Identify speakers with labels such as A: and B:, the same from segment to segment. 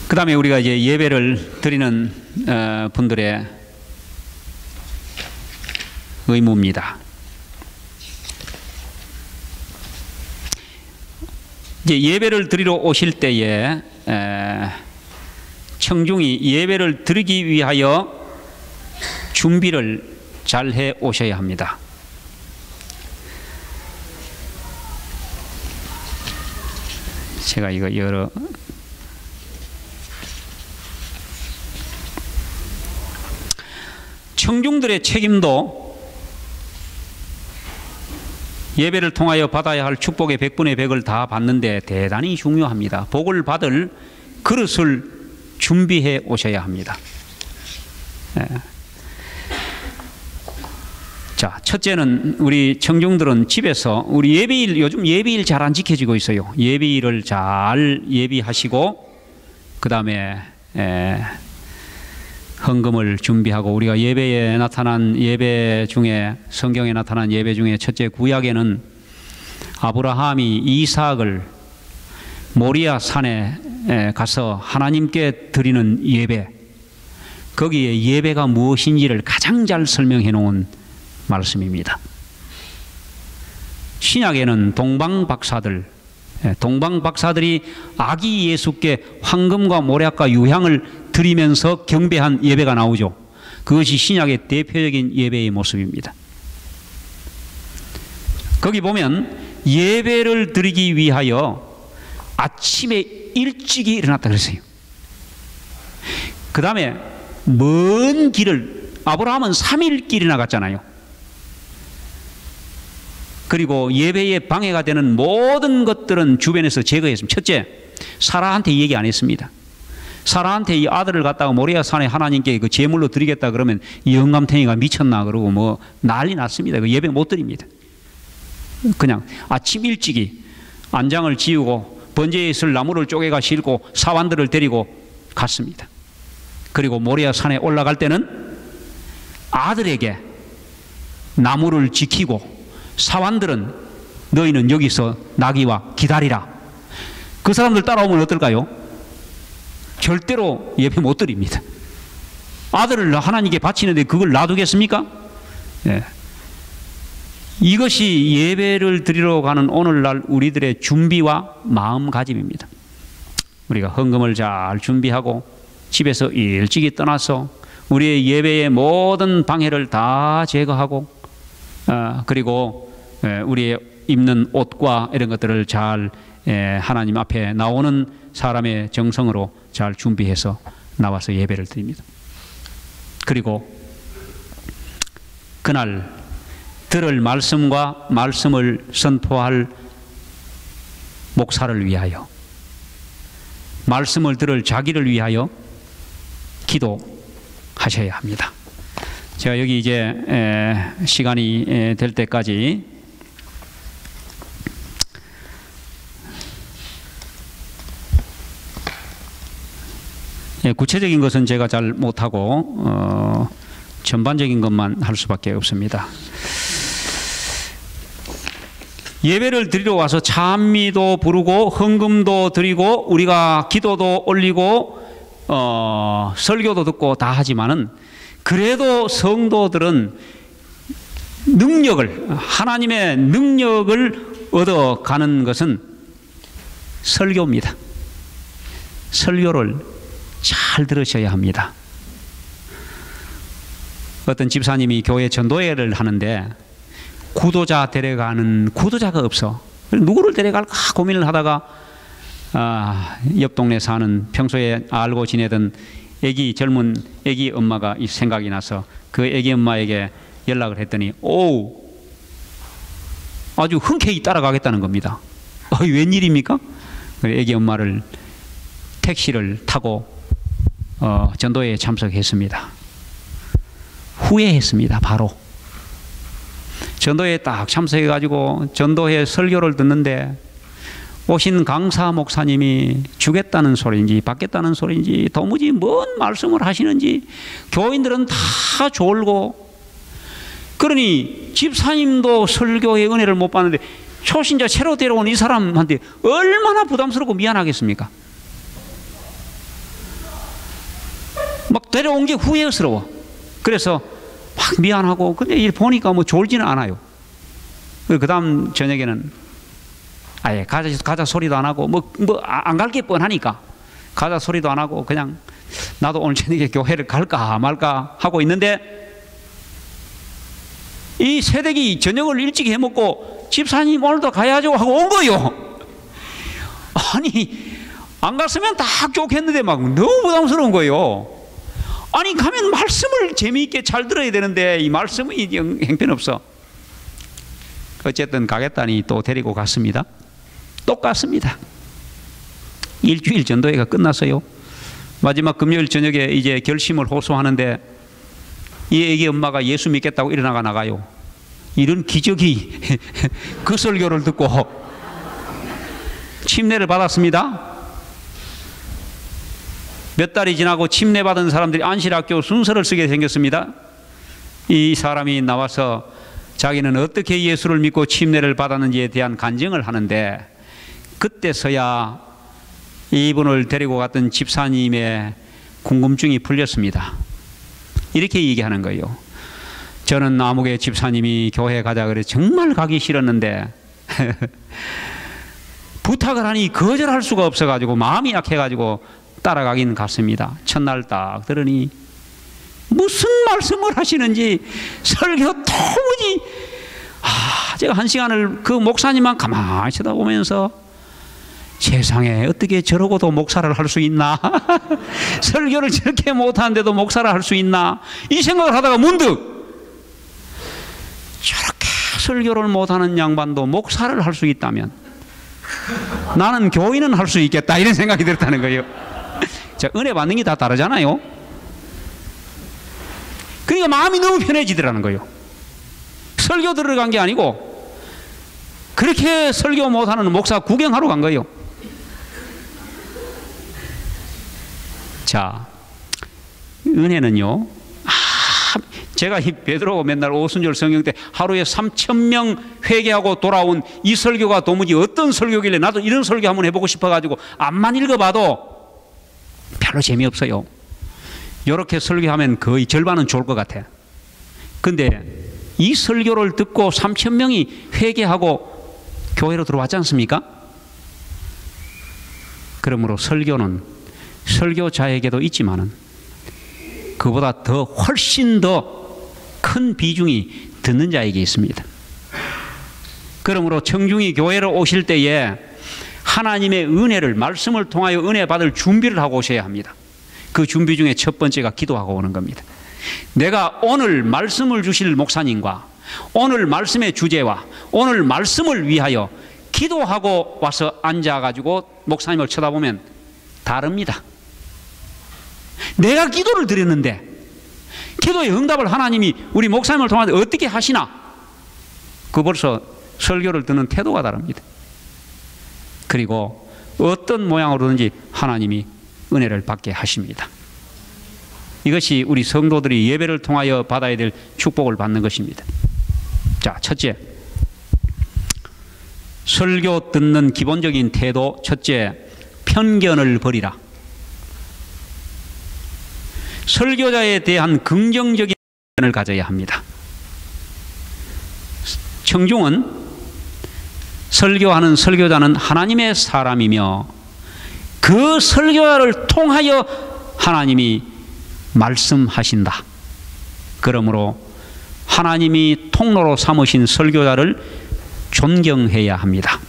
A: 그 다음에 우리가 이제 예배를 드리는 분들의 의무입니다. 이제 예배를 드리러 오실 때에 청중이 예배를 드리기 위하여 준비를 잘 해 오셔야 합니다. 제가 이거 여러 청중들의 책임도 예배를 통하여 받아야 할 축복의 100분의 100을 다 받는데 대단히 중요합니다. 복을 받을 그릇을 준비해 오셔야 합니다. 자, 첫째는 우리 청중들은 집에서 우리 예배일, 요즘 예배일 잘 안 지켜지고 있어요. 예배일을 잘 예비하시고 그 다음에 헌금을 준비하고, 우리가 예배에 나타난 예배 중에, 성경에 나타난 예배 중에 첫째 구약에는 아브라함이 이삭을 모리아 산에 가서 하나님께 드리는 예배, 거기에 예배가 무엇인지를 가장 잘 설명해 놓은 말씀입니다. 신약에는 동방박사들이 아기 예수께 황금과 모략과 유향을 드리면서 경배한 예배가 나오죠. 그것이 신약의 대표적인 예배의 모습입니다. 거기 보면 예배를 드리기 위하여 아침에 일찍이 일어났다 그랬어요. 그 다음에 먼 길을, 아브라함은 3일 길이나 갔잖아요. 그리고 예배에 방해가 되는 모든 것들은 주변에서 제거했습니다. 첫째, 사라한테 얘기 안 했습니다. 사라한테 이 아들을 갖다가 모리아 산에 하나님께 그 제물로 드리겠다 그러면 이 영감탱이가 미쳤나 그러고 뭐 난리 났습니다. 그 예배 못 드립니다. 그냥 아침 일찍이 안장을 지우고 번제에 있을 나무를 쪼개가 싣고 사환들을 데리고 갔습니다. 그리고 모리아 산에 올라갈 때는 아들에게 나무를 지키고, 사환들은 너희는 여기서 나귀와 기다리라. 그 사람들 따라오면 어떨까요? 절대로 예배 못 드립니다. 아들을 하나님께 바치는데 그걸 놔두겠습니까? 예. 이것이 예배를 드리러 가는 오늘날 우리들의 준비와 마음가짐입니다. 우리가 헌금을 잘 준비하고 집에서 일찍이 떠나서 우리의 예배의 모든 방해를 다 제거하고, 그리고 우리의 입는 옷과 이런 것들을 잘 하나님 앞에 나오는 사람의 정성으로 잘 준비해서 나와서 예배를 드립니다. 그리고 그날 들을 말씀과 말씀을 선포할 목사를 위하여, 말씀을 들을 자기를 위하여 기도하셔야 합니다. 제가 여기 이제 시간이 될 때까지 구체적인 것은 제가 잘 못하고 전반적인 것만 할 수밖에 없습니다. 예배를 드리러 와서 찬미도 부르고 헌금도 드리고 우리가 기도도 올리고 설교도 듣고 다 하지만은, 그래도 성도들은 능력을, 하나님의 능력을 얻어가는 것은 설교입니다. 설교를 잘 들으셔야 합니다. 어떤 집사님이 교회 전도회를 하는데 구도자 데려가는 구도자가 없어. 누구를 데려갈까 고민을 하다가 옆 동네 사는 평소에 알고 지내던 젊은 애기 엄마가 이 생각이 나서 그 애기 엄마에게 연락을 했더니 아주 흔쾌히 따라가겠다는 겁니다. 웬일입니까? 애기 엄마를 택시를 타고 전도회에 참석했습니다. 후회했습니다. 바로 전도회에 딱 참석해가지고 전도회 설교를 듣는데 오신 강사 목사님이 주겠다는 소리인지 받겠다는 소리인지 도무지 뭔 말씀을 하시는지 교인들은 다 졸고, 그러니 집사님도 설교의 은혜를 못 받는데 초신자 새로 데려온 이 사람한테 얼마나 부담스럽고 미안하겠습니까? 막 데려온 게 후회스러워. 그래서 막 미안하고, 근데 보니까 뭐 졸지는 않아요. 그 다음 저녁에는 아예 가자 소리도 안 하고, 안 갈 게 뻔하니까 가자 소리도 안 하고, 그냥 나도 오늘 저녁에 교회를 갈까 말까 하고 있는데, 이 새댁이 저녁을 일찍 해먹고 집사님 오늘도 가야죠 하고 온 거요. 아니, 안 갔으면 딱 좋겠는데 막 너무 부담스러운 거예요. 아니, 가면 말씀을 재미있게 잘 들어야 되는데 이 말씀이 형편없어. 어쨌든 가겠다니 또 데리고 갔습니다. 똑같습니다. 일주일 전도회가 끝났어요. 마지막 금요일 저녁에 이제 결심을 호소하는데, 이 애기 엄마가 예수 믿겠다고 일어나가 나가요. 이런 기적이 그 설교를 듣고 침례를 받았습니다. 몇 달이 지나고 침례 받은 사람들이 안실학교 순서를 쓰게 생겼습니다. 이 사람이 나와서 자기는 어떻게 예수를 믿고 침례를 받았는지에 대한 간증을 하는데, 그때서야 이분을 데리고 갔던 집사님의 궁금증이 풀렸습니다. 이렇게 얘기하는 거예요. 저는 아무개 집사님이 교회 가자 그래 정말 가기 싫었는데 부탁을 하니 거절할 수가 없어가지고 마음이 약해가지고 따라가긴 갔습니다. 첫날 딱 들으니 무슨 말씀을 하시는지 설교 도무지, 제가 한 시간을 그 목사님만 가만히 쳐다보면서 세상에 어떻게 저러고도 목사를 할 수 있나? 설교를 저렇게 못하는데도 목사를 할 수 있나? 이 생각을 하다가 문득 저렇게 설교를 못하는 양반도 목사를 할 수 있다면 나는 교인은 할 수 있겠다, 이런 생각이 들었다는 거예요. 자, 은혜 받는 게 다 다르잖아요. 그러니까 마음이 너무 편해지더라는 거예요. 설교 들어간 게 아니고 그렇게 설교 못하는 목사 구경하러 간 거예요. 자, 은혜는요, 제가 이 베드로 맨날 오순절 성경 때 하루에 3,000명 회개하고 돌아온 이 설교가 도무지 어떤 설교길래 나도 이런 설교 한번 해보고 싶어가지고 앞만 읽어봐도 별로 재미없어요. 이렇게 설교하면 거의 절반은 좋을 것 같아. 근데 이 설교를 듣고 3,000명이 회개하고 교회로 들어왔지 않습니까? 그러므로 설교는 설교자에게도 있지만은 그보다 더 훨씬 더 큰 비중이 듣는 자에게 있습니다. 그러므로 청중이 교회로 오실 때에 하나님의 은혜를, 말씀을 통하여 은혜 받을 준비를 하고 오셔야 합니다. 그 준비 중에 첫 번째가 기도하고 오는 겁니다. 내가 오늘 말씀을 주실 목사님과 오늘 말씀의 주제와 오늘 말씀을 위하여 기도하고 와서 앉아가지고 목사님을 쳐다보면 다릅니다. 내가 기도를 드렸는데 기도의 응답을 하나님이 우리 목사님을 통해 어떻게 하시나, 그 벌써 설교를 듣는 태도가 다릅니다. 그리고 어떤 모양으로든지 하나님이 은혜를 받게 하십니다. 이것이 우리 성도들이 예배를 통하여 받아야 될 축복을 받는 것입니다. 자, 첫째, 설교 듣는 기본적인 태도. 첫째, 편견을 버리라. 설교자에 대한 긍정적인 편견을 가져야 합니다. 청중은, 설교하는 설교자는 하나님의 사람이며 그 설교자를 통하여 하나님이 말씀하신다. 그러므로 하나님이 통로로 삼으신 설교자를 존경해야 합니다.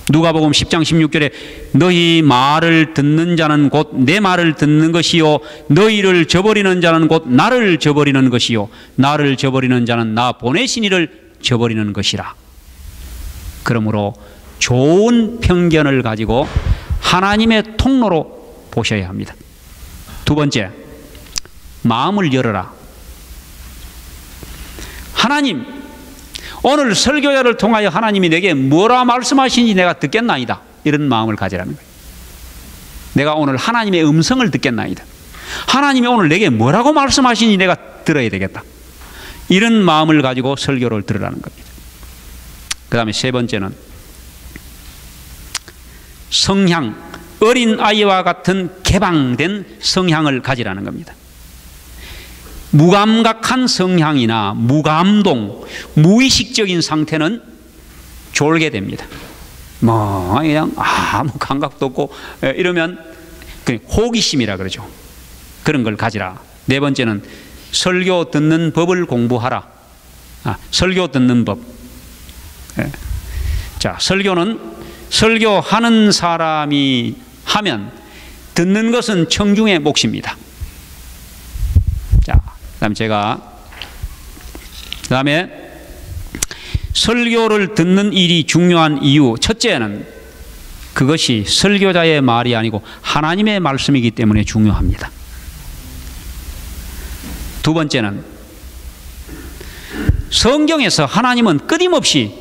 A: 누가복음 10장 16절에 너희 말을 듣는 자는 곧 내 말을 듣는 것이요 너희를 저버리는 자는 곧 나를 저버리는 것이요 나를 저버리는 자는 나 보내신 이를 저버리는 것이라. 그러므로 좋은 편견을 가지고 하나님의 통로로 보셔야 합니다. 두 번째, 마음을 열어라. 하나님, 오늘 설교자를 통하여 하나님이 내게 뭐라 말씀하시는지 내가 듣겠나이다. 이런 마음을 가지라는 거예요. 내가 오늘 하나님의 음성을 듣겠나이다. 하나님이 오늘 내게 뭐라고 말씀하시는지 내가 들어야 되겠다. 이런 마음을 가지고 설교를 들으라는 겁니다. 그 다음에 세 번째는 성향, 어린 아이와 같은 개방된 성향을 가지라는 겁니다. 무감각한 성향이나 무감동, 무의식적인 상태는 졸게 됩니다. 뭐 그냥 아무 감각도 없고 이러면 호기심이라 그러죠. 그런 걸 가지라. 네 번째는 설교 듣는 법을 공부하라. 설교 듣는 법. 자, 설교는 설교하는 사람이 하면 듣는 것은 청중의 몫입니다. 자, 그다음에 설교를 듣는 일이 중요한 이유, 첫째는 그것이 설교자의 말이 아니고 하나님의 말씀이기 때문에 중요합니다. 두 번째는 성경에서 하나님은 끊임없이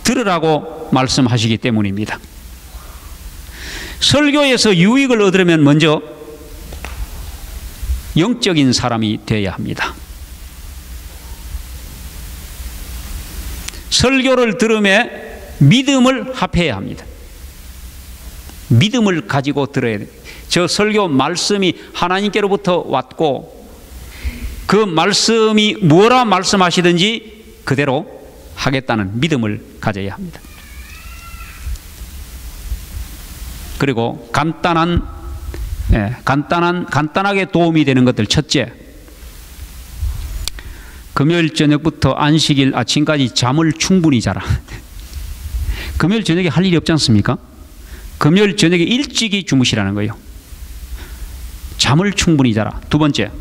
A: 들으라고 말씀하시기 때문입니다. 설교에서 유익을 얻으려면 먼저 영적인 사람이 되어야 합니다. 설교를 들음에 믿음을 합해야 합니다. 믿음을 가지고 들어야 돼요. 저 설교 말씀이 하나님께로부터 왔고 그 말씀이 뭐라 말씀하시든지 그대로 하겠다는 믿음을 가져야 합니다. 그리고 간단하게 도움이 되는 것들. 첫째, 금요일 저녁부터 안식일 아침까지 잠을 충분히 자라. 금요일 저녁에 할 일이 없지 않습니까? 금요일 저녁에 일찍이 주무시라는 거예요. 잠을 충분히 자라. 두 번째,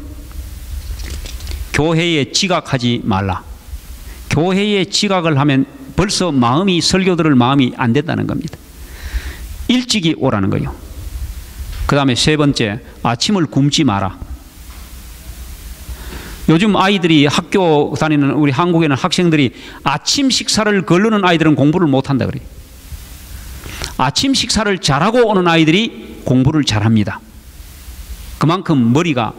A: 교회에 지각하지 말라. 교회에 지각을 하면 벌써 설교 들을 마음이 안 된다는 겁니다. 일찍이 오라는 거예요. 그 다음에 세 번째, 아침을 굶지 마라. 요즘 아이들이 학교 다니는 우리 한국에는 학생들이 아침 식사를 거르는 아이들은 공부를 못한다 그래요. 아침 식사를 잘하고 오는 아이들이 공부를 잘합니다. 그만큼 우리가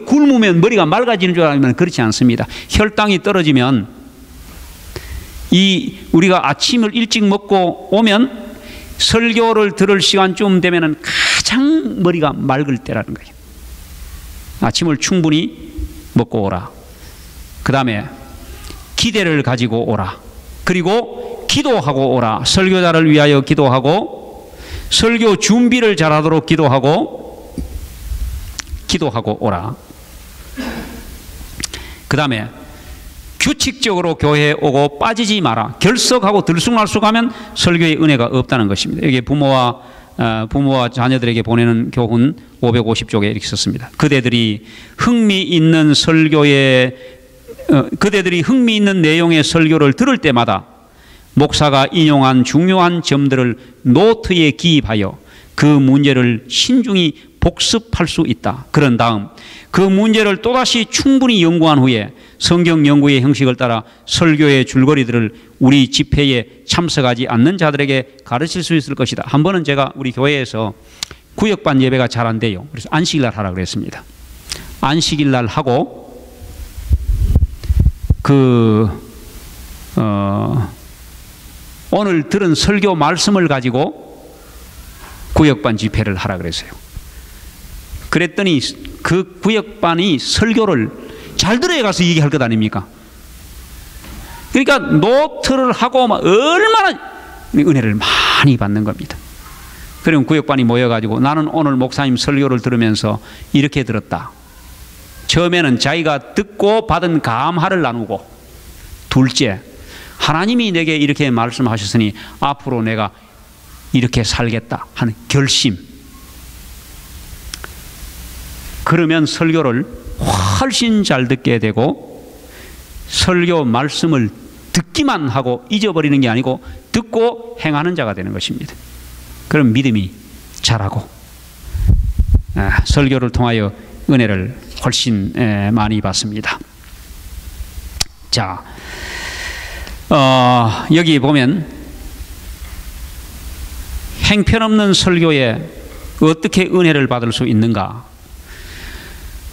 A: 굶으면 머리가 맑아지는 줄 알면 그렇지 않습니다. 혈당이 떨어지면 우리가 아침을 일찍 먹고 오면 설교를 들을 시간쯤 되면은 가장 머리가 맑을 때라는 거예요. 아침을 충분히 먹고 오라. 그 다음에 기대를 가지고 오라. 그리고 기도하고 오라. 설교자를 위하여 기도하고 설교 준비를 잘하도록 기도하고 오라. 그 다음에 규칙적으로 교회에 오고 빠지지 마라. 결석하고 들쑥날쑥하면 설교의 은혜가 없다는 것입니다. 여기 부모와 자녀들에게 보내는 교훈 550쪽에 이렇게 썼습니다. 그대들이 흥미 있는 내용의 설교를 들을 때마다 목사가 인용한 중요한 점들을 노트에 기입하여 그 문제를 신중히 복습할 수 있다. 그런 다음 그 문제를 또다시 충분히 연구한 후에 성경 연구의 형식을 따라 설교의 줄거리들을 우리 집회에 참석하지 않는 자들에게 가르칠 수 있을 것이다. 한 번은 제가 우리 교회에서 구역반 예배가 잘 안 돼요. 그래서 안식일날 하라고 그랬습니다. 안식일날 하고 오늘 들은 설교 말씀을 가지고 구역반 집회를 하라 그랬어요. 그랬더니 그 구역반이 설교를 잘 들어야 가서 얘기할 것 아닙니까? 그러니까 노트를 하고 얼마나 은혜를 많이 받는 겁니다. 그럼 구역반이 모여가지고 나는 오늘 목사님 설교를 들으면서 이렇게 들었다. 처음에는 자기가 듣고 받은 감화를 나누고, 둘째, 하나님이 내게 이렇게 말씀하셨으니 앞으로 내가 이렇게 살겠다 하는 결심. 그러면 설교를 훨씬 잘 듣게 되고 설교 말씀을 듣기만 하고 잊어버리는 게 아니고 듣고 행하는 자가 되는 것입니다. 그럼 믿음이 자라고 설교를 통하여 은혜를 훨씬 많이 받습니다. 자, 여기 보면 행편없는 설교에 어떻게 은혜를 받을 수 있는가?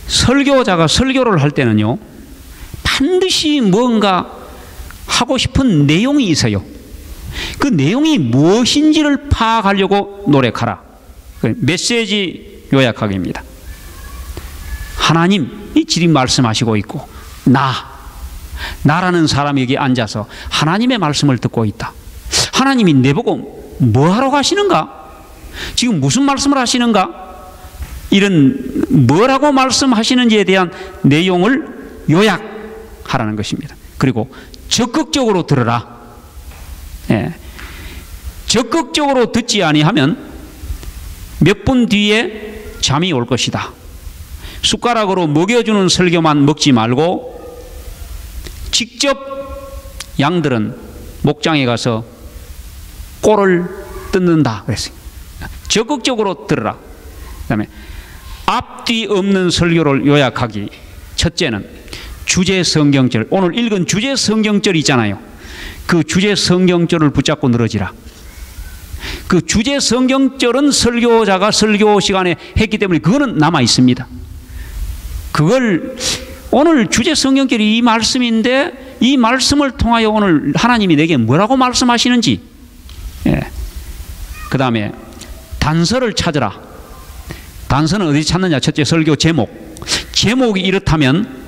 A: 설교자가 설교를 할 때는요, 반드시 뭔가 하고 싶은 내용이 있어요. 그 내용이 무엇인지를 파악하려고 노력하라. 메시지 요약하기입니다. 하나님이 지금 말씀하시고 있고 나라는 사람이 여기 앉아서 하나님의 말씀을 듣고 있다. 하나님이 내보고 뭐하러 가시는가? 지금 무슨 말씀을 하시는가? 이런 뭐라고 말씀하시는지에 대한 내용을 요약하라는 것입니다. 그리고 적극적으로 들으라. 예. 적극적으로 듣지 아니하면 몇 분 뒤에 잠이 올 것이다. 숟가락으로 먹여주는 설교만 먹지 말고 직접 양들은 목장에 가서 꼴을 뜯는다 그랬어요. 적극적으로 들으라. 그 다음에 앞뒤 없는 설교를 요약하기. 첫째는 주제 성경절, 오늘 읽은 주제 성경절 있잖아요. 그 주제 성경절을 붙잡고 늘어지라. 그 주제 성경절은 설교자가 설교 시간에 했기 때문에 그거는 남아 있습니다. 그걸 오늘 주제 성경절이 이 말씀인데 이 말씀을 통하여 오늘 하나님이 내게 뭐라고 말씀하시는지. 예. 그 다음에 단서를 찾으라. 단서는 어디 찾느냐? 첫째, 설교 제목. 제목이 이렇다면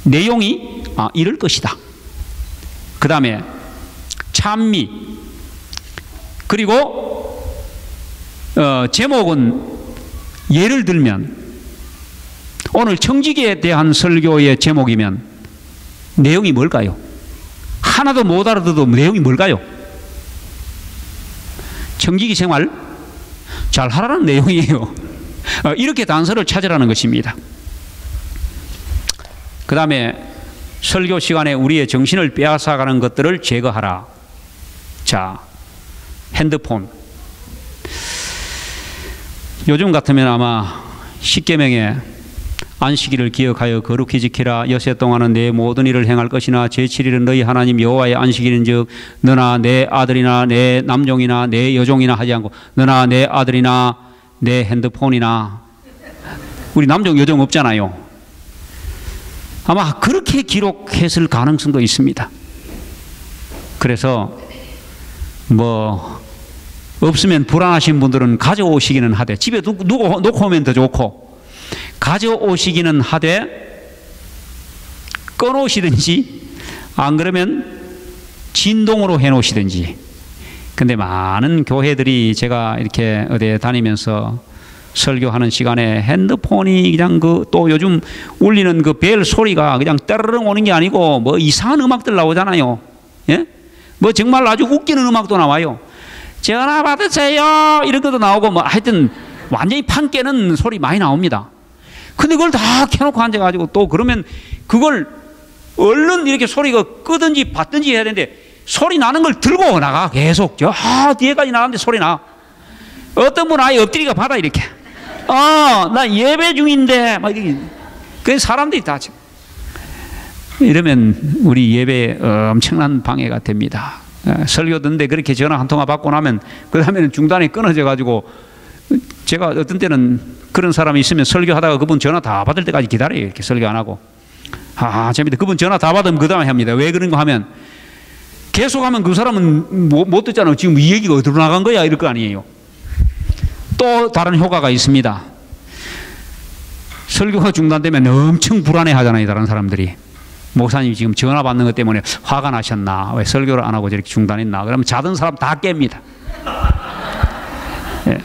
A: 내용이 이럴 것이다. 그 다음에 찬미. 그리고 제목은 예를 들면 오늘 청지기에 대한 설교의 제목이면 내용이 뭘까요? 하나도 못 알아들어도 내용이 뭘까요? 청지기 생활 잘 하라는 내용이에요. 이렇게 단서를 찾으라는 것입니다. 그 다음에 설교 시간에 우리의 정신을 빼앗아가는 것들을 제거하라. 자, 핸드폰. 요즘 같으면 아마 십계명에 안식일을 기억하여 거룩히 지키라. 여세 동안은 내 모든 일을 행할 것이나 제7일은 너희 하나님 여호와의 안식일인즉 너나 내 아들이나 내 남종이나 내 여종이나 하지 않고 너나 내 아들이나 내 핸드폰이나. 우리 남종 여종 없잖아요. 아마 그렇게 기록했을 가능성도 있습니다. 그래서 뭐 없으면 불안하신 분들은 가져오시기는 하되, 집에 놓고 오면 더 좋고, 가져오시기는 하되 꺼놓으시든지 안 그러면 진동으로 해놓으시든지. 근데 많은 교회들이 제가 이렇게 어디에 다니면서 설교하는 시간에 핸드폰이 그냥 또 요즘 울리는 그 벨 소리가 그냥 따르릉 오는 게 아니고 뭐 이상한 음악들 나오잖아요. 예? 뭐 정말 아주 웃기는 음악도 나와요. 전화 받으세요 이런 것도 나오고 뭐 하여튼 완전히 판 깨는 소리 많이 나옵니다. 근데 그걸 다 켜놓고 앉아가지고 또 그러면 그걸 얼른 이렇게 소리가 끄든지 받든지 해야 되는데 소리 나는 걸 들고 나가. 계속 저 뒤에까지 나가는데 소리 나. 어떤 분은 아예 엎드리가 받아 이렇게. 나 예배 중인데 막 이렇게. 그 사람들이 다 이러면 우리 예배에 엄청난 방해가 됩니다. 설교 듣는데 그렇게 전화 한 통화 받고 나면 그 다음에는 중단에 끊어져 가지고, 제가 어떤 때는 그런 사람이 있으면 설교하다가 그분 전화 다 받을 때까지 기다려요. 이렇게 설교 안 하고. 재밌다. 그분 전화 다 받으면 그 다음에 합니다. 왜 그런가 하면 계속하면 그 사람은 못 듣잖아요. 지금 이 얘기가 어디로 나간 거야 이럴 거 아니에요. 또 다른 효과가 있습니다. 설교가 중단되면 엄청 불안해 하잖아요. 다른 사람들이. 목사님이 지금 전화 받는 것 때문에 화가 나셨나? 왜 설교를 안 하고 저렇게 중단했나? 그러면 자던 사람 다 깹니다. 예.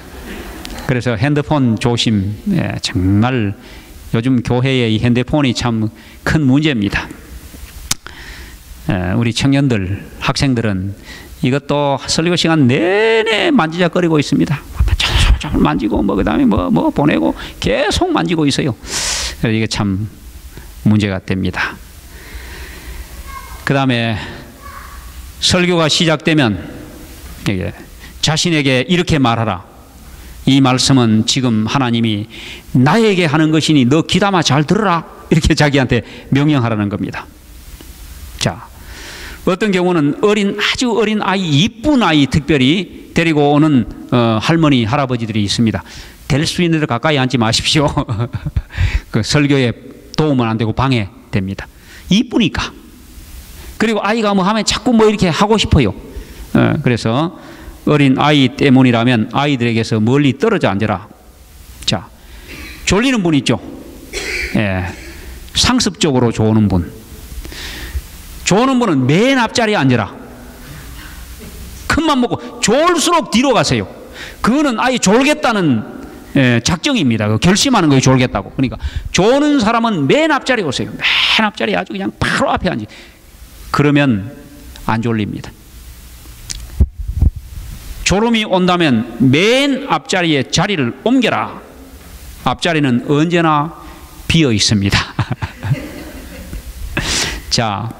A: 그래서 핸드폰 조심. 예, 정말 요즘 교회의 이 핸드폰이 참 큰 문제입니다. 예, 우리 청년들, 학생들은 이것도 설교 시간 내내 만지작거리고 있습니다. 만지고 뭐 그다음에 뭐 보내고 계속 만지고 있어요. 그래서 이게 참 문제가 됩니다. 그 다음에 설교가 시작되면 자신에게 이렇게 말하라. 이 말씀은 지금 하나님이 나에게 하는 것이니 너 귀담아 잘 들으라. 이렇게 자기한테 명령하라는 겁니다. 자, 어떤 경우는 아주 어린 아이, 이쁜 아이 특별히 데리고 오는 할머니, 할아버지들이 있습니다. 될 수 있는 데로 가까이 앉지 마십시오. 그 설교에 도움은 안 되고 방해됩니다. 이쁘니까. 그리고 아이가 뭐 하면 자꾸 뭐 이렇게 하고 싶어요. 그래서 어린 아이 때문이라면 아이들에게서 멀리 떨어져 앉아라. 자, 졸리는 분 있죠. 상습적으로 좋은 분. 좋은 분은 맨 앞자리에 앉아라. 큰맘 먹고 졸수록 뒤로 가세요. 그거는 아예 졸겠다는 작정입니다. 결심하는 거예요. 졸겠다고. 그러니까 조는 사람은 맨 앞자리에 오세요. 맨 앞자리에 아주 그냥 바로 앞에 앉아. 그러면 안 졸립니다. 졸음이 온다면 맨 앞자리에 자리를 옮겨라. 앞자리는 언제나 비어 있습니다. 자,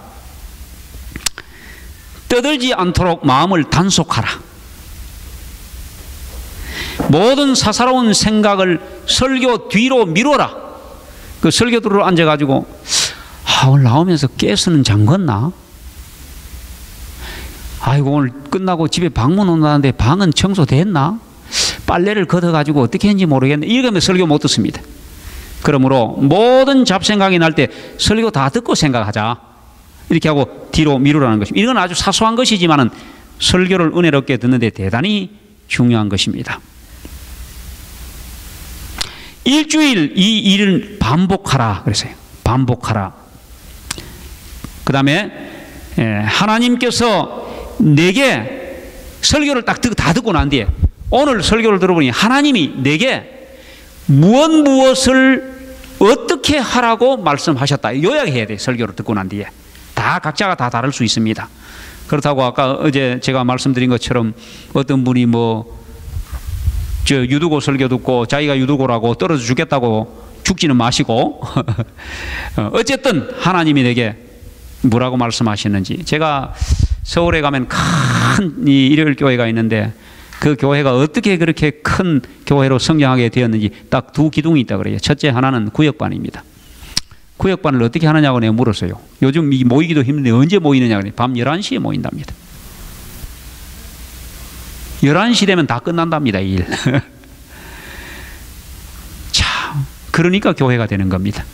A: 떠들지 않도록 마음을 단속하라. 모든 사사로운 생각을 설교 뒤로 미뤄라. 그 설교 뒤로 앉아가지고 오늘 나오면서 가스는 잠궜나? 아이고 오늘 끝나고 집에 방문 온다는데 방은 청소됐나? 빨래를 걷어가지고 어떻게 했는지 모르겠네. 이러면 설교 못 듣습니다. 그러므로 모든 잡생각이 날 때 설교 다 듣고 생각하자. 이렇게 하고 뒤로 미루라는 것입니다. 이건 아주 사소한 것이지만은 설교를 은혜롭게 듣는데 대단히 중요한 것입니다. 일주일 이 일을 반복하라 그랬어요. 반복하라. 그 다음에 하나님께서 내게 설교를 딱 다 듣고 난 뒤에 오늘 설교를 들어보니 하나님이 내게 무엇을 어떻게 하라고 말씀하셨다. 요약해야 돼. 설교를 듣고 난 뒤에. 다 각자가 다 다를 수 있습니다. 그렇다고 아까 어제 제가 말씀드린 것처럼 어떤 분이 유두고 설교 듣고 자기가 유두고라고 떨어져 죽겠다고 죽지는 마시고 어쨌든 하나님이 내게 뭐라고 말씀하시는지. 제가 서울에 가면 큰 일요일 교회가 있는데 그 교회가 어떻게 그렇게 큰 교회로 성장하게 되었는지 딱 두 기둥이 있다 그래요. 첫째 하나는 구역반입니다. 구역반을 어떻게 하느냐고 내가 물었어요. 요즘 모이기도 힘든데 언제 모이느냐 그래. 밤 11시에 모인답니다. 11시 되면 다 끝난답니다. 일. 자, 그러니까 교회가 되는 겁니다.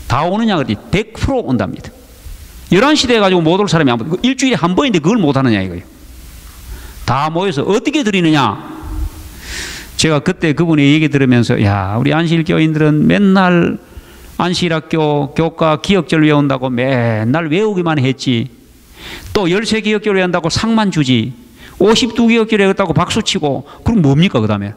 A: 다 오느냐 그랬더니 100% 온답니다. 11시 돼가지고 못 올 사람이 아무도. 일주일에 한 번인데 그걸 못 하느냐 이거예요. 다 모여서 어떻게 드리느냐. 제가 그때 그분의 얘기 들으면서 야, 우리 안실교인들은 맨날 안실학교 교과 기억절 외운다고 맨날 외우기만 했지. 또 13기억절 외운다고 상만 주지. 52기억절 외웠다고 박수치고. 그럼 뭡니까 그 다음에.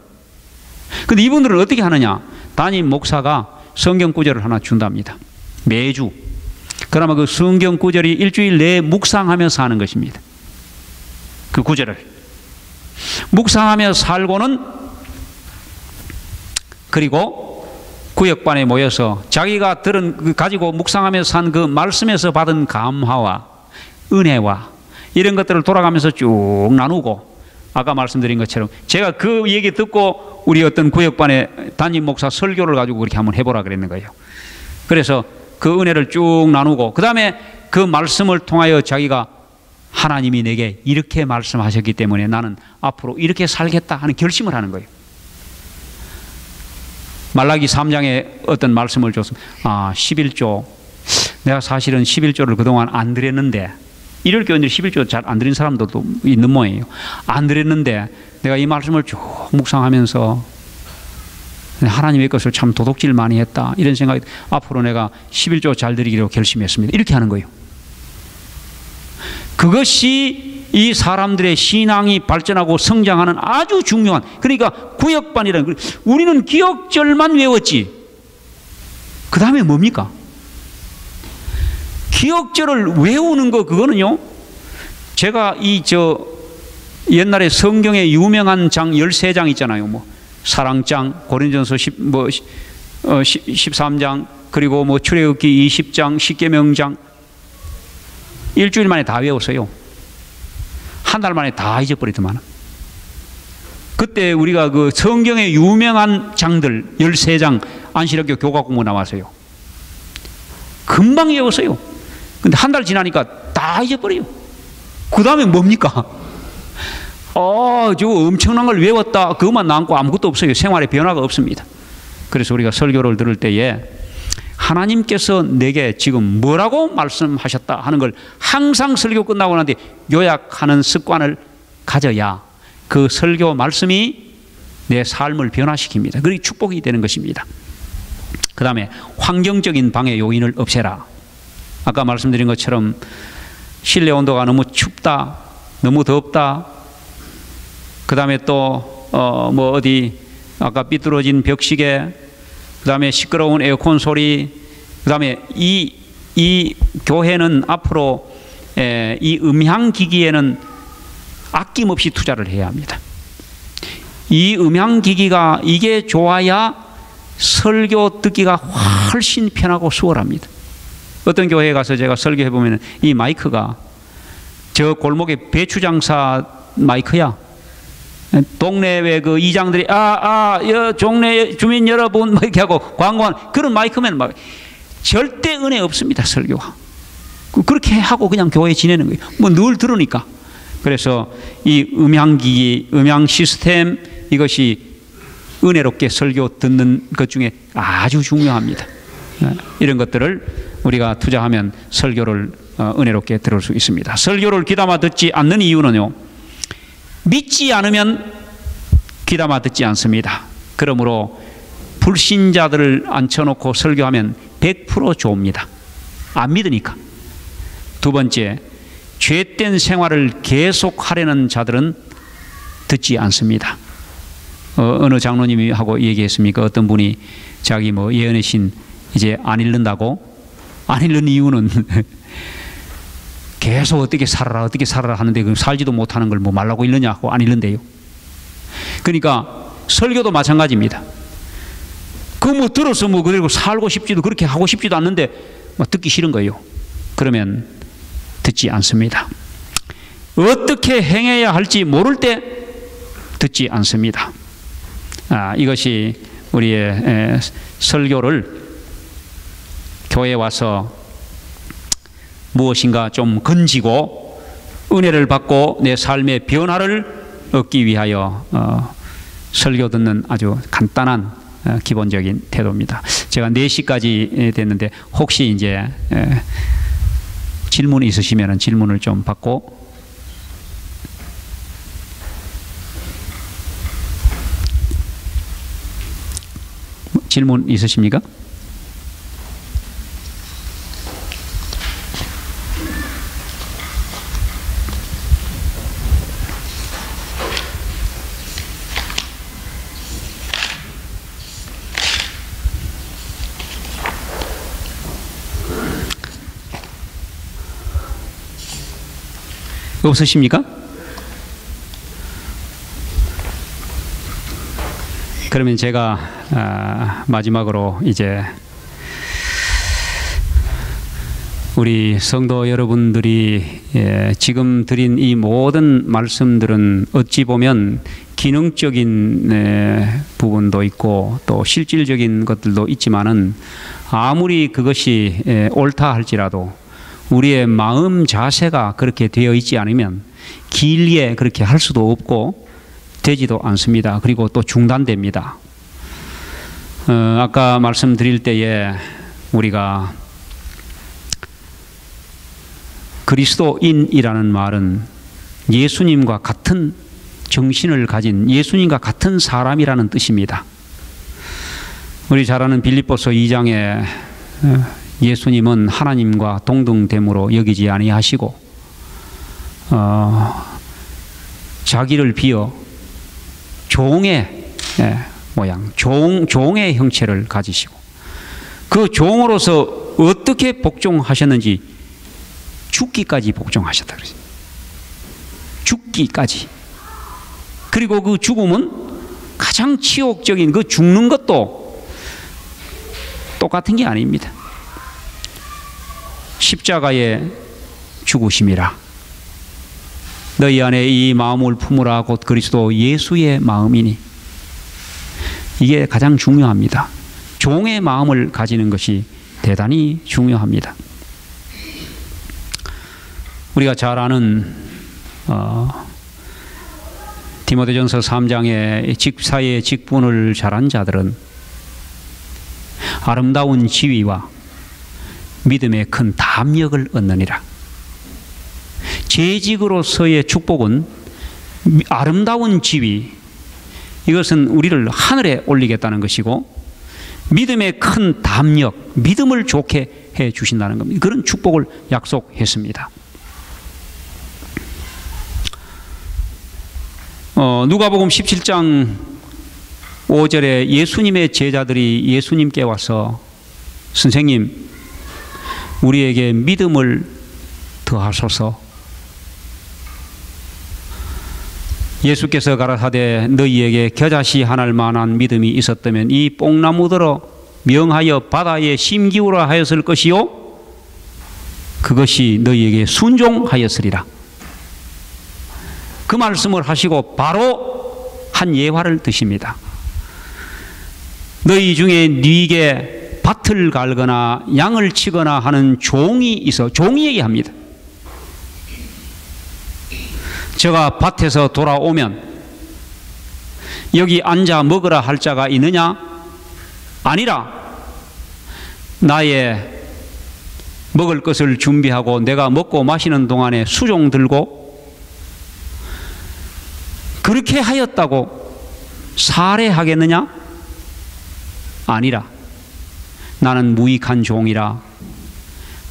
A: 근데 이분들은 어떻게 하느냐. 담임 목사가 성경 구절을 하나 준답니다. 매주. 그러면 그 성경 구절이 일주일 내에 묵상하면서 하는 것입니다. 그 구절을 묵상하며 살고는 그리고 구역반에 모여서 자기가 가지고 묵상하며 산 그 말씀에서 받은 감화와 은혜와 이런 것들을 돌아가면서 쭉 나누고 아까 말씀드린 것처럼 제가 그 얘기 듣고 우리 어떤 구역반의 담임 목사 설교를 가지고 그렇게 한번 해보라 그랬는 거예요. 그래서 그 은혜를 쭉 나누고 그 다음에 그 말씀을 통하여 자기가 하나님이 내게 이렇게 말씀하셨기 때문에 나는 앞으로 이렇게 살겠다 하는 결심을 하는 거예요. 말라기 3장에 어떤 말씀을 줬습니다. 11조. 내가 사실은 11조를 그동안 안 드렸는데 이럴 교인들이 11조 잘 안 드린 사람들도 있는 모양이에요. 안 드렸는데 내가 이 말씀을 쭉 묵상하면서 하나님의 것을 참 도둑질 많이 했다. 이런 생각이 앞으로 내가 11조 잘 드리기로 결심했습니다. 이렇게 하는 거예요. 그것이 이 사람들의 신앙이 발전하고 성장하는 아주 중요한 그러니까 구역반이라는 우리는 기억절만 외웠지. 그 다음에 뭡니까? 기억절을 외우는 거 그거는요. 제가 옛날에 성경에 유명한 장 13장 있잖아요. 사랑장, 고린전서 13장 그리고 출애굽기 20장, 십계명장 일주일 만에 다 외웠어요. 한 달 만에 다 잊어버리더만. 그때 우리가 그 성경의 유명한 장들 13장 안실학교 교과 공부 나왔어요. 금방 외웠어요. 근데 한 달 지나니까 다 잊어버려요. 그 다음에 뭡니까? 저 엄청난 걸 외웠다. 그것만 남고 아무것도 없어요. 생활에 변화가 없습니다. 그래서 우리가 설교를 들을 때에 하나님께서 내게 지금 뭐라고 말씀하셨다 하는 걸 항상 설교 끝나고 난 뒤에 요약하는 습관을 가져야 그 설교 말씀이 내 삶을 변화시킵니다. 그게 축복이 되는 것입니다. 그 다음에 환경적인 방해 요인을 없애라. 아까 말씀드린 것처럼 실내 온도가 너무 춥다, 너무 덥다, 그 다음에 또 뭐 어디 아까 삐뚤어진 벽시계, 그 다음에 시끄러운 에어컨 소리, 그 다음에 이 교회는 앞으로 이 음향기기에는 아낌없이 투자를 해야 합니다. 이 음향기기가 이게 좋아야 설교 듣기가 훨씬 편하고 수월합니다. 어떤 교회에 가서 제가 설교해 보면 이 마이크가 저 골목에 배추장사 마이크야. 동네에 그 이장들이 종래 주민 여러분 뭐 이렇게 하고 광고한 그런 마이크면 막 절대 은혜 없습니다. 설교가 그렇게 하고 그냥 교회에 지내는 거예요. 뭐 늘 들으니까. 그래서 이 음향기기, 음향 시스템 이것이 은혜롭게 설교 듣는 것 중에 아주 중요합니다. 이런 것들을 우리가 투자하면 설교를 은혜롭게 들을 수 있습니다. 설교를 귀담아 듣지 않는 이유는요, 믿지 않으면 귀담아 듣지 않습니다. 그러므로 불신자들을 앉혀놓고 설교하면 100% 좋습니다. 안 믿으니까. 두 번째, 죄된 생활을 계속하려는 자들은 듣지 않습니다. 어느 장로님이 하고 얘기했습니까? 어떤 분이 자기 뭐 예언의 신 이제 안 읽는다고? 안 읽는 이유는 계속 어떻게 살아라 하는데 그 살지도 못하는 걸 뭐 말라고 읽느냐고 안 읽는데요. 그러니까 설교도 마찬가지입니다. 그 뭐 들어서 뭐 그리고 살고 싶지도 그렇게 하고 싶지도 않는데 뭐 듣기 싫은 거예요. 그러면 듣지 않습니다. 어떻게 행해야 할지 모를 때 듣지 않습니다. 이것이 우리의 설교를 교회에 와서 무엇인가 좀 건지고 은혜를 받고 내 삶의 변화를 얻기 위하여 설교 듣는 아주 간단한 기본적인 태도입니다. 제가 4시까지 됐는데 혹시 이제 질문 있으시면 질문을 좀 받고 질문 있으십니까? 없으십니까? 그러면 제가 마지막으로 이제 우리 성도 여러분들이 지금 드린 이 모든 말씀들은 어찌 보면 기능적인 부분도 있고 또 실질적인 것들도 있지만은 아무리 그것이 옳다 할지라도 우리의 마음 자세가 그렇게 되어 있지 않으면 길게 그렇게 할 수도 없고 되지도 않습니다. 그리고 또 중단됩니다. 아까 말씀드릴 때에 우리가 그리스도인이라는 말은 예수님과 같은 정신을 가진 예수님과 같은 사람이라는 뜻입니다. 우리 잘 아는 빌립보서 2장에 예수님은 하나님과 동등됨으로 여기지 아니하시고 자기를 비어 종의 모양, 종의 형체를 가지시고 그 종으로서 어떻게 복종하셨는지 죽기까지 복종하셨다 그러죠. 죽기까지. 그리고 그 죽음은 가장 치욕적인 그 죽는 것도 똑같은 게 아닙니다. 십자가에 죽으심이라. 너희 안에 이 마음을 품으라 곧 그리스도 예수의 마음이니. 이게 가장 중요합니다. 종의 마음을 가지는 것이 대단히 중요합니다. 우리가 잘 아는 디모데전서 3장의 직사의 직분을 잘한 자들은 아름다운 지위와 믿음의 큰 담력을 얻느니라. 재직으로서의 축복은 아름다운 지위, 이것은 우리를 하늘에 올리겠다는 것이고 믿음의 큰 담력, 믿음을 좋게 해 주신다는 겁니다. 그런 축복을 약속했습니다. 누가복음 17장 5절에 예수님의 제자들이 예수님께 와서 선생님, 우리에게 믿음을 더하소서. 예수께서 가라사대 너희에게 겨자씨 하나를 만한 믿음이 있었다면 이 뽕나무들어 명하여 바다에 심기우라 하였을 것이요 그것이 너희에게 순종하였으리라. 그 말씀을 하시고 바로 한 예화를 드십니다. 너희 중에 네게 밭을 갈거나 양을 치거나 하는 종이 있어. 종이 얘기합니다. 저가 밭에서 돌아오면 여기 앉아 먹으라 할 자가 있느냐? 아니라 나의 먹을 것을 준비하고 내가 먹고 마시는 동안에 수종 들고 그렇게 하였다고 살해하겠느냐? 아니라 나는 무익한 종이라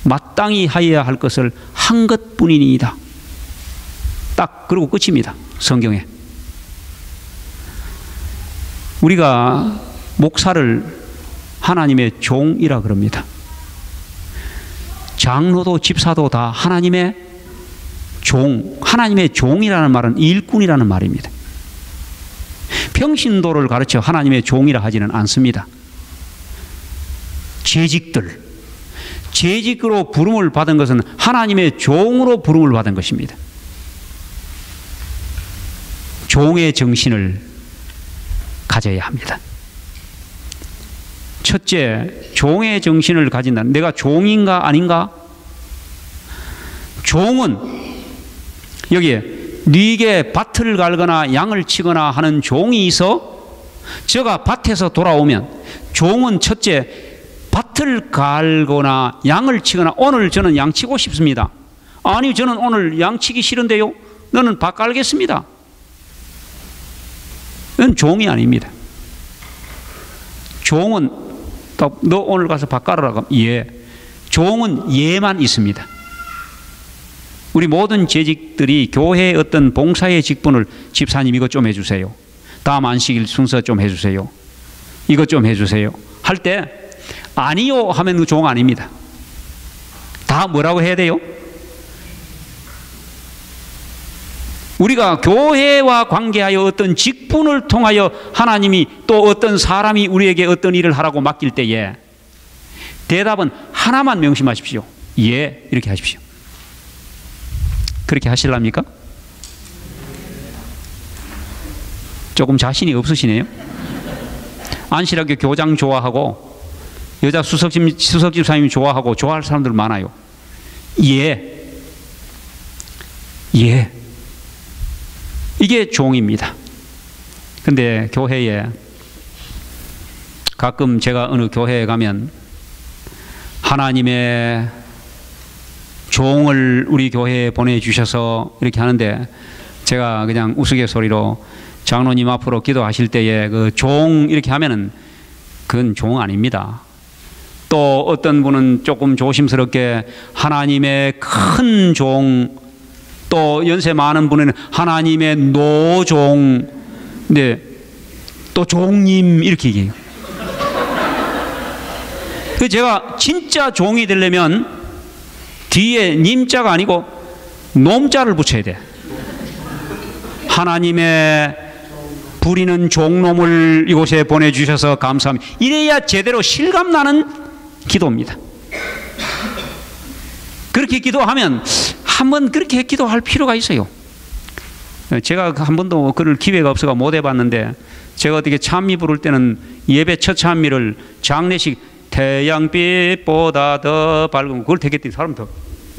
A: 마땅히 하여야 할 것을 한 것뿐이니이다. 딱 그러고 끝입니다. 성경에. 우리가 목사를 하나님의 종이라 그럽니다. 장로도 집사도 다 하나님의 종, 하나님의 종이라는 말은 일꾼이라는 말입니다. 평신도를 가르쳐 하나님의 종이라 하지는 않습니다. 재직으로 부름을 받은 것은 하나님의 종으로 부름을 받은 것입니다. 종의 정신을 가져야 합니다. 첫째, 종의 정신을 가진다. 내가 종인가 아닌가? 종은 여기에 네게 밭을 갈거나 양을 치거나 하는 종이 있어 저가 밭에서 돌아오면 종은 첫째 밭을 갈거나 양을 치거나 오늘 저는 양 치고 싶습니다. 아니 저는 오늘 양 치기 싫은데요. 너는 밭 갈겠습니다. 이건 종이 아닙니다. 종은 너 오늘 가서 밭 갈으라 그러면 예. 종은 예만 있습니다. 우리 모든 재직들이 교회의 어떤 봉사의 직분을 집사님 이것 좀 해주세요. 다음 안식일 순서 좀 해주세요. 이것 좀 해주세요. 할 때 아니요 하면 그 종 아닙니다. 다 뭐라고 해야 돼요? 우리가 교회와 관계하여 어떤 직분을 통하여 하나님이 또 어떤 사람이 우리에게 어떤 일을 하라고 맡길 때에 대답은 하나만 명심하십시오. 예, 이렇게 하십시오. 그렇게 하실랍니까? 조금 자신이 없으시네요. 안실학교 교장 좋아하고 여자 수석집사님 좋아하고 좋아할 사람들 많아요. 예. 예. 이게 종입니다. 근데 교회에 가끔 제가 어느 교회에 가면 하나님의 종을 우리 교회에 보내주셔서 이렇게 하는데 제가 그냥 우스갯소리로 장로님 앞으로 기도하실 때에 그 종 이렇게 하면은 그건 종 아닙니다. 또 어떤 분은 조금 조심스럽게 하나님의 큰 종, 또 연세 많은 분은 하나님의 노종, 네, 또 종님 이렇게 얘기해요. 그래서 제가 진짜 종이 되려면 뒤에 님자가 아니고 놈자를 붙여야 돼. 하나님의 부리는 종놈을 이곳에 보내주셔서 감사합니다. 이래야 제대로 실감나는 기도입니다. 그렇게 기도하면 한번 그렇게 기도할 필요가 있어요. 제가 한 번도 그럴 기회가 없어서 못 해봤는데 제가 어떻게 찬미 부를 때는 예배 첫 찬미를 장례식 태양빛보다 더 밝은 그걸 되겠더니 사람 더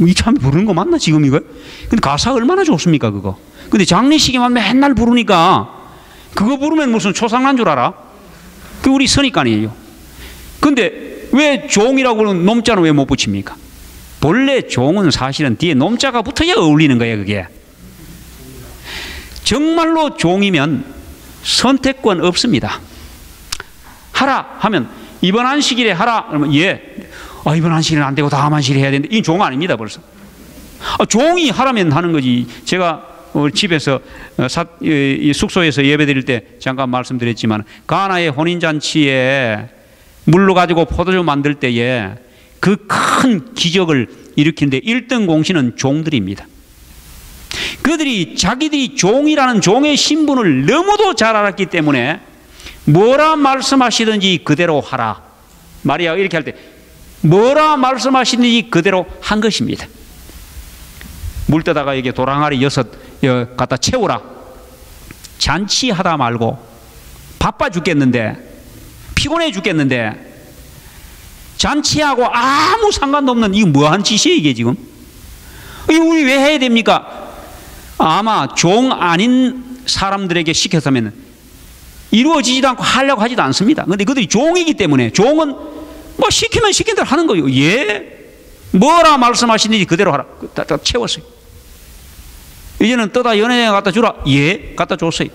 A: 이 찬미 부르는 거 맞나 지금 이거? 근데 가사 얼마나 좋습니까 그거? 근데 장례식에만 맨날 부르니까 그거 부르면 무슨 초상난 줄 알아? 그 우리 선입관이에요. 근데 왜 종이라고 그러는 놈자는 왜 못 붙입니까? 본래 종은 사실은 뒤에 놈자가 붙어야 어울리는 거예요 그게. 정말로 종이면 선택권 없습니다. 하라 하면 이번 안식일에 하라. 그러면 예. 이번 안식일은 안 되고 다음 안식일에 해야 되는데 이 종 아닙니다 벌써. 종이 하라면 하는 거지. 제가 집에서 숙소에서 예배드릴 때 잠깐 말씀드렸지만 가나의 혼인잔치에 물로 가지고 포도주 만들 때에 그 큰 기적을 일으키는데 1등 공신은 종들입니다. 그들이 자기들이 종이라는 종의 신분을 너무도 잘 알았기 때문에 뭐라 말씀하시든지 그대로 하라. 마리아가 이렇게 할 때 뭐라 말씀하시든지 그대로 한 것입니다. 물 떠다가 여기 도랑아리 6 갖다 채우라. 잔치하다 말고 바빠 죽겠는데 피곤해 죽겠는데 잔치하고 아무 상관도 없는 이거 뭐한 짓이에요 이게 지금? 이거 우리 왜 해야 됩니까? 아마 종 아닌 사람들에게 시켰으면 이루어지지도 않고 하려고 하지도 않습니다. 그런데 그들이 종이기 때문에 종은 뭐 시키면 시킨 대로 하는 거예요. 예? 뭐라 말씀하시는지 그대로 하라. 다 채웠어요. 이제는 떠다 연회장에 갖다 주라. 예? 갖다 줬어요.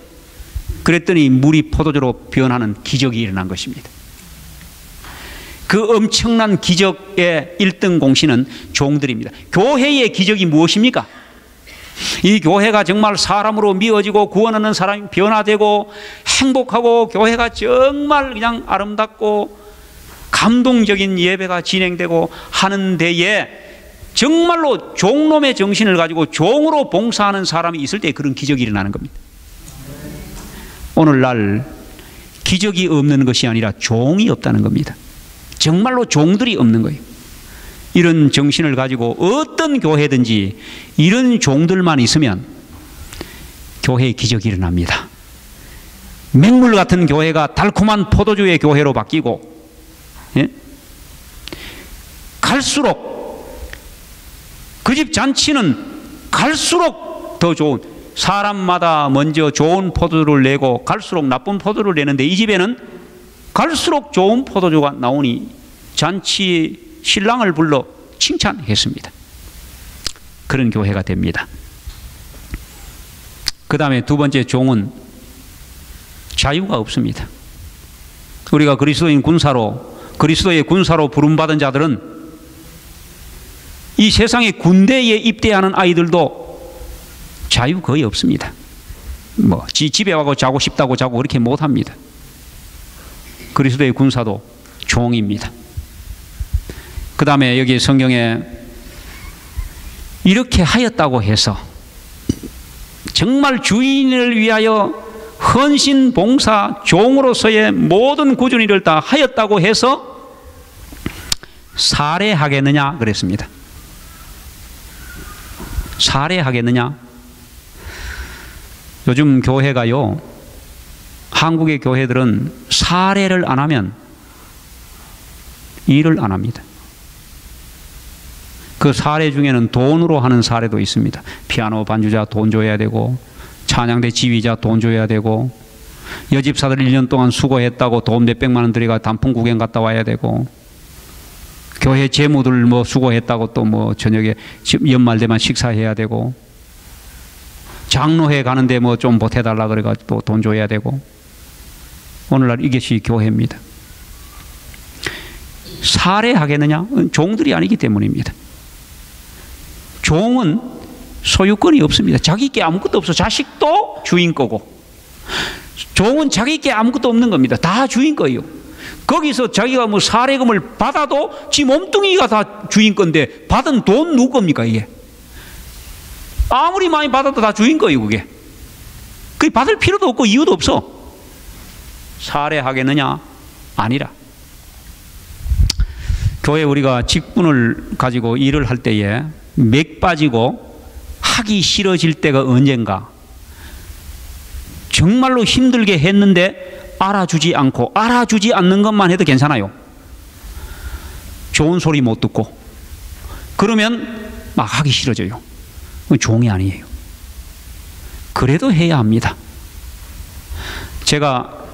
A: 그랬더니 물이 포도주로 변하는 기적이 일어난 것입니다. 그 엄청난 기적의 1등 공신은 종들입니다. 교회의 기적이 무엇입니까? 이 교회가 정말 사람으로 미워지고 구원하는 사람이 변화되고 행복하고 교회가 정말 그냥 아름답고 감동적인 예배가 진행되고 하는 데에 정말로 종놈의 정신을 가지고 종으로 봉사하는 사람이 있을 때 그런 기적이 일어나는 겁니다. 오늘날 기적이 없는 것이 아니라 종이 없다는 겁니다. 정말로 종들이 없는 거예요. 이런 정신을 가지고 어떤 교회든지 이런 종들만 있으면 교회의 기적이 일어납니다. 맹물 같은 교회가 달콤한 포도주의 교회로 바뀌고, 예? 갈수록 그 집 잔치는 갈수록 더 좋은, 사람마다 먼저 좋은 포도주를 내고 갈수록 나쁜 포도주를 내는데 이 집에는 갈수록 좋은 포도주가 나오니 잔치 신랑을 불러 칭찬했습니다. 그런 교회가 됩니다. 그 다음에 두 번째 종은 자유가 없습니다. 우리가 그리스도의 군사로 부름받은 자들은 이 세상의 군대에 입대하는 아이들도 자유 거의 없습니다. 뭐 집에 와서 자고 싶다고 자고 그렇게 못합니다. 그리스도의 군사도 종입니다. 그 다음에 여기 성경에 이렇게 하였다고 해서 정말 주인을 위하여 헌신 봉사 종으로서의 모든 꾸준한 일을 다 하였다고 해서 살해하겠느냐 그랬습니다. 살해하겠느냐? 요즘 교회가요, 한국의 교회들은 살해를 안 하면 일을 안 합니다. 그 사례 중에는 돈으로 하는 사례도 있습니다. 피아노 반주자 돈 줘야 되고, 찬양대 지휘자 돈 줘야 되고, 여집사들 1년 동안 수고했다고 돈 몇백만 원 들여가 단풍 구경 갔다 와야 되고, 교회 재무들 뭐 수고했다고 또 뭐 저녁에 연말 되면 식사해야 되고, 장로회 가는데 뭐 좀 보태달라 그래가지고 또 돈 줘야 되고, 오늘날 이것이 교회입니다. 살해하겠느냐? 종들이 아니기 때문입니다. 종은 소유권이 없습니다. 자기께 아무것도 없어. 자식도 주인 거고, 종은 자기께 아무것도 없는 겁니다. 다 주인 거예요. 거기서 자기가 뭐 살해금을 받아도 지 몸뚱이가 다 주인 건데 받은 돈 누구 겁니까 이게? 아무리 많이 받아도 다 주인 거예요 그게. 그게 받을 필요도 없고 이유도 없어. 살해하겠느냐? 아니라. 교회 우리가 직분을 가지고 일을 할 때에 맥 빠지고 하기 싫어질 때가 언젠가. 정말로 힘들게 했는데 알아주지 않고, 알아주지 않는 것만 해도 괜찮아요. 좋은 소리 못 듣고 그러면 막 하기 싫어져요. 종이 아니에요. 그래도 해야 합니다. 제가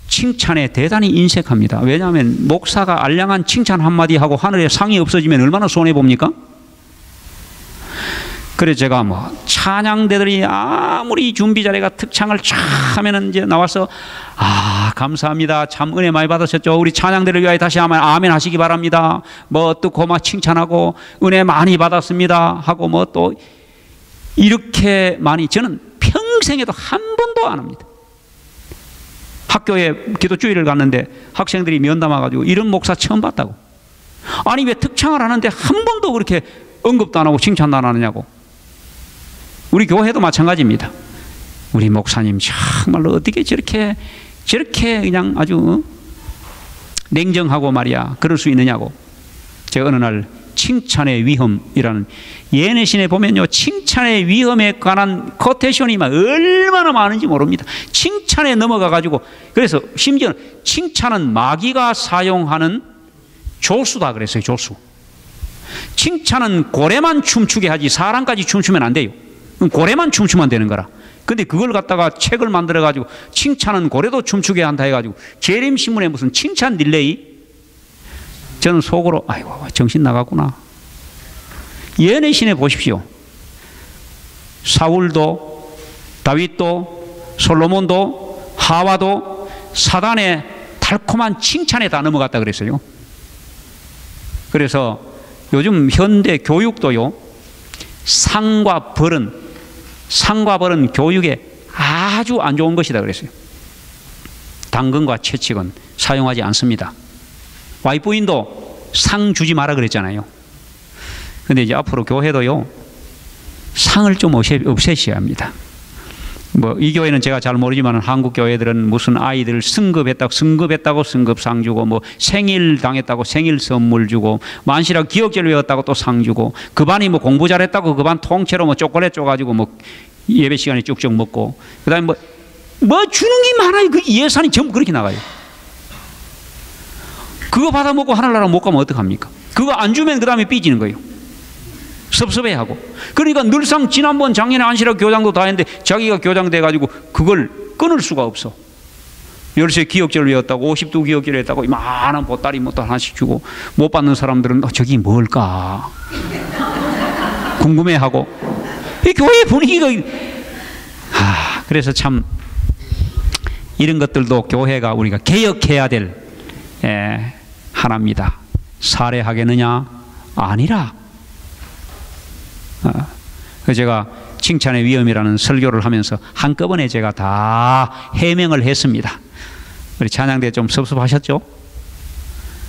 A: 칭찬에 대단히 인색합니다. 왜냐하면 목사가 알량한 칭찬 한마디 하고 하늘에 상이 없어지면 얼마나 손해봅니까? 그래서 제가 뭐 찬양대들이 아무리 준비 자리가 특창을 쫙 하면은 이제 나와서 감사합니다. 참 은혜 많이 받으셨죠. 우리 찬양대를 위하여 다시 한번 아멘 하시기 바랍니다. 뭐 또 고마 칭찬하고 은혜 많이 받았습니다 하고 뭐 또 이렇게 많이 저는 평생에도 한 번도 안 합니다. 학교에 기도 주일을 갔는데 학생들이 면담와 가지고 이런 목사 처음 봤다고. 아니 왜 특창을 하는데 한 번도 그렇게 언급도 안 하고 칭찬도 안 하느냐고. 우리 교회도 마찬가지입니다. 우리 목사님 정말로 어떻게 저렇게 그냥 아주 냉정하고 말이야 그럴 수 있느냐고. 제가 어느 날 칭찬의 위험이라는 예내신에 보면요, 칭찬의 위험에 관한 코테이션이 얼마나 많은지 모릅니다. 칭찬에 넘어가 가지고, 그래서 심지어는 칭찬은 마귀가 사용하는 조수다 그랬어요. 조수. 칭찬은 고래만 춤추게 하지 사람까지 춤추면 안 돼요. 고래만 춤추면 되는 거라. 근데 그걸 갖다가 책을 만들어 가지고 칭찬은 고래도 춤추게 한다 해 가지고 재림신문에 무슨 칭찬 딜레이. 저는 속으로 아이고 정신 나갔구나. 예내신에 보십시오. 사울도 다윗도 솔로몬도 하와도 사단의 달콤한 칭찬에 다 넘어갔다 그랬어요. 그래서 요즘 현대 교육도요, 상과 벌은 교육에 아주 안 좋은 것이다 그랬어요. 당근과 채찍은 사용하지 않습니다. 와이프인도 상 주지 마라 그랬잖아요. 근데 이제 앞으로 교회도요, 상을 좀 없애셔야 합니다. 뭐 이 교회는 제가 잘 모르지만 한국 교회들은 무슨 아이들 승급했다고 승급상 주고, 뭐 생일 당했다고 생일 선물 주고, 만시라 기억제를 외웠다고 또 상 주고, 그 반이 뭐 공부 잘했다고 그 반 통째로 뭐 초콜릿 줘가지고 뭐 예배 시간에 쭉쭉 먹고, 그다음에 뭐 주는 게 많아요. 그 예산이 전부 그렇게 나가요. 그거 받아 먹고 하늘나라 못 가면 어떡합니까? 그거 안 주면 그 다음에 삐지는 거예요. 섭섭해하고. 그러니까 늘상 지난번 작년에 안시라 교장도 다 했는데 자기가 교장 돼가지고 그걸 끊을 수가 없어. 10세 기억제를 외웠다고 50도 기억제를 했다고 이만한 보따리 뭐 또 하나씩 주고, 못 받는 사람들은 저기 뭘까 궁금해하고. 이 교회 분위기가 그래서 참 이런 것들도 교회가 우리가 개혁해야 될 하나입니다. 살해하겠느냐? 아니라. 제가 칭찬의 위험이라는 설교를 하면서 한꺼번에 제가 다 해명을 했습니다. 우리 찬양대 좀 섭섭하셨죠?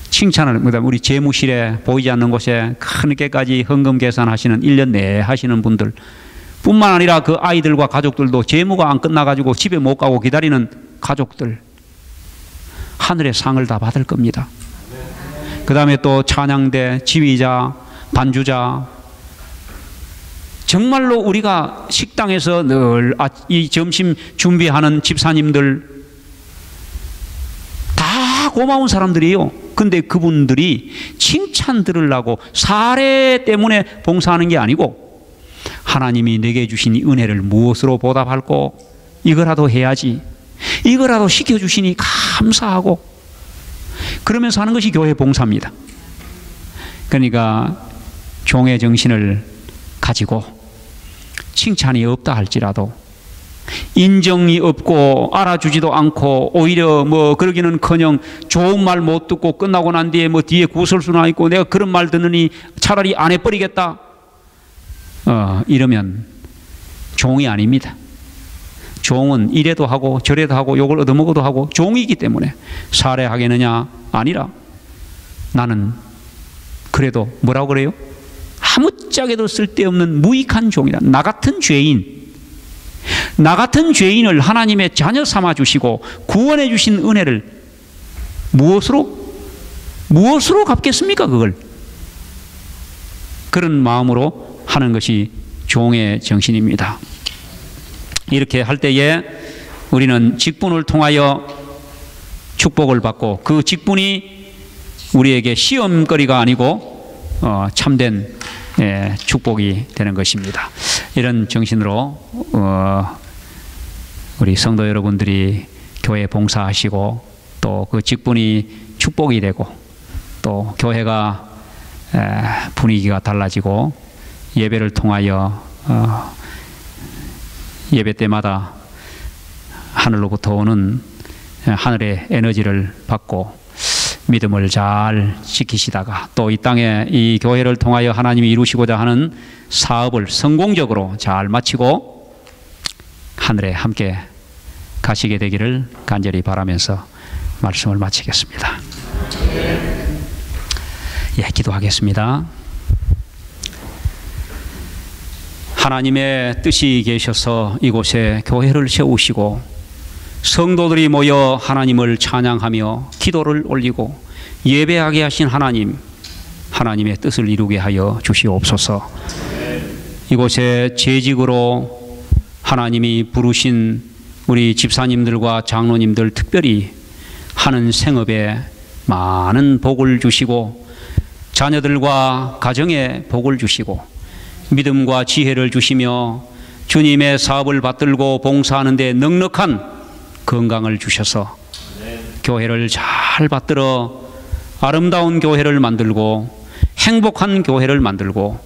A: 칭찬을, 우리 재무실에 보이지 않는 곳에 크게까지 헌금 계산하시는 1년 내에 하시는 분들 뿐만 아니라 그 아이들과 가족들도 재무가 안 끝나가지고 집에 못 가고 기다리는 가족들, 하늘의 상을 다 받을 겁니다. 그 다음에 또 찬양대 지휘자, 반주자, 정말로 우리가 식당에서 늘 이 점심 준비하는 집사님들 다 고마운 사람들이에요. 근데 그분들이 칭찬 들으려고 사례 때문에 봉사하는 게 아니고, 하나님이 내게 주신 이 은혜를 무엇으로 보답할꼬? 이거라도 해야지, 이거라도 시켜주시니 감사하고, 그러면서 하는 것이 교회 봉사입니다. 그러니까 종의 정신을 가지고 칭찬이 없다 할지라도, 인정이 없고 알아주지도 않고 오히려 뭐 그러기는커녕 좋은 말 못 듣고 끝나고 난 뒤에 뭐 뒤에 구설수나 있고 내가 그런 말 듣느니 차라리 안 해버리겠다, 이러면 종이 아닙니다. 종은 이래도 하고 저래도 하고 욕을 얻어먹어도 하고 종이기 때문에. 살해하겠느냐? 아니라 나는 그래도 뭐라고 그래요? 아무짝에도 쓸데없는 무익한 종이다. 나 같은 죄인을 하나님의 자녀 삼아 주시고 구원해 주신 은혜를 무엇으로 갚겠습니까? 그걸. 그런 마음으로 하는 것이 종의 정신입니다. 이렇게 할 때에 우리는 직분을 통하여 축복을 받고, 그 직분이 우리에게 시험거리가 아니고 참된 축복이 되는 것입니다. 이런 정신으로 우리 성도 여러분들이 교회 봉사하시고, 또 그 직분이 축복이 되고, 또 교회가 분위기가 달라지고 예배를 통하여 예배 때마다 하늘로부터 오는 하늘의 에너지를 받고 믿음을 잘 지키시다가 또 이 땅에 이 교회를 통하여 하나님이 이루시고자 하는 사업을 성공적으로 잘 마치고 하늘에 함께 가시게 되기를 간절히 바라면서 말씀을 마치겠습니다. 예, 기도하겠습니다. 하나님의 뜻이 계셔서 이곳에 교회를 세우시고 성도들이 모여 하나님을 찬양하며 기도를 올리고 예배하게 하신 하나님, 하나님의 뜻을 이루게 하여 주시옵소서. 이곳에 재직으로 하나님이 부르신 우리 집사님들과 장로님들 특별히 하는 생업에 많은 복을 주시고 자녀들과 가정에 복을 주시고 믿음과 지혜를 주시며 주님의 사업을 받들고 봉사하는 데 넉넉한 건강을 주셔서 교회를 잘 받들어 아름다운 교회를 만들고 행복한 교회를 만들고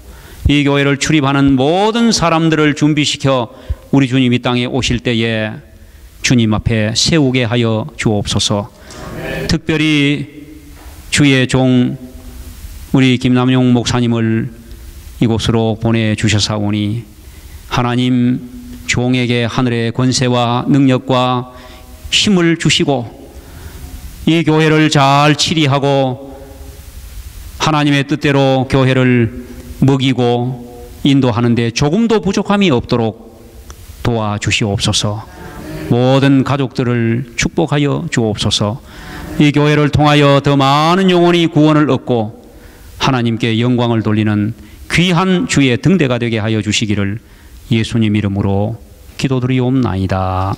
A: 이 교회를 출입하는 모든 사람들을 준비시켜 우리 주님 이 땅에 오실 때에 주님 앞에 세우게 하여 주옵소서. 특별히 주의 종 우리 김남용 목사님을 이곳으로 보내주셔사오니 하나님 종에게 하늘의 권세와 능력과 힘을 주시고 이 교회를 잘 치리하고 하나님의 뜻대로 교회를 먹이고 인도하는 데 조금도 부족함이 없도록 도와주시옵소서. 모든 가족들을 축복하여 주옵소서. 이 교회를 통하여 더 많은 영혼이 구원을 얻고 하나님께 영광을 돌리는 귀한 주의 등대가 되게 하여 주시기를 예수님 이름으로 기도드리옵나이다.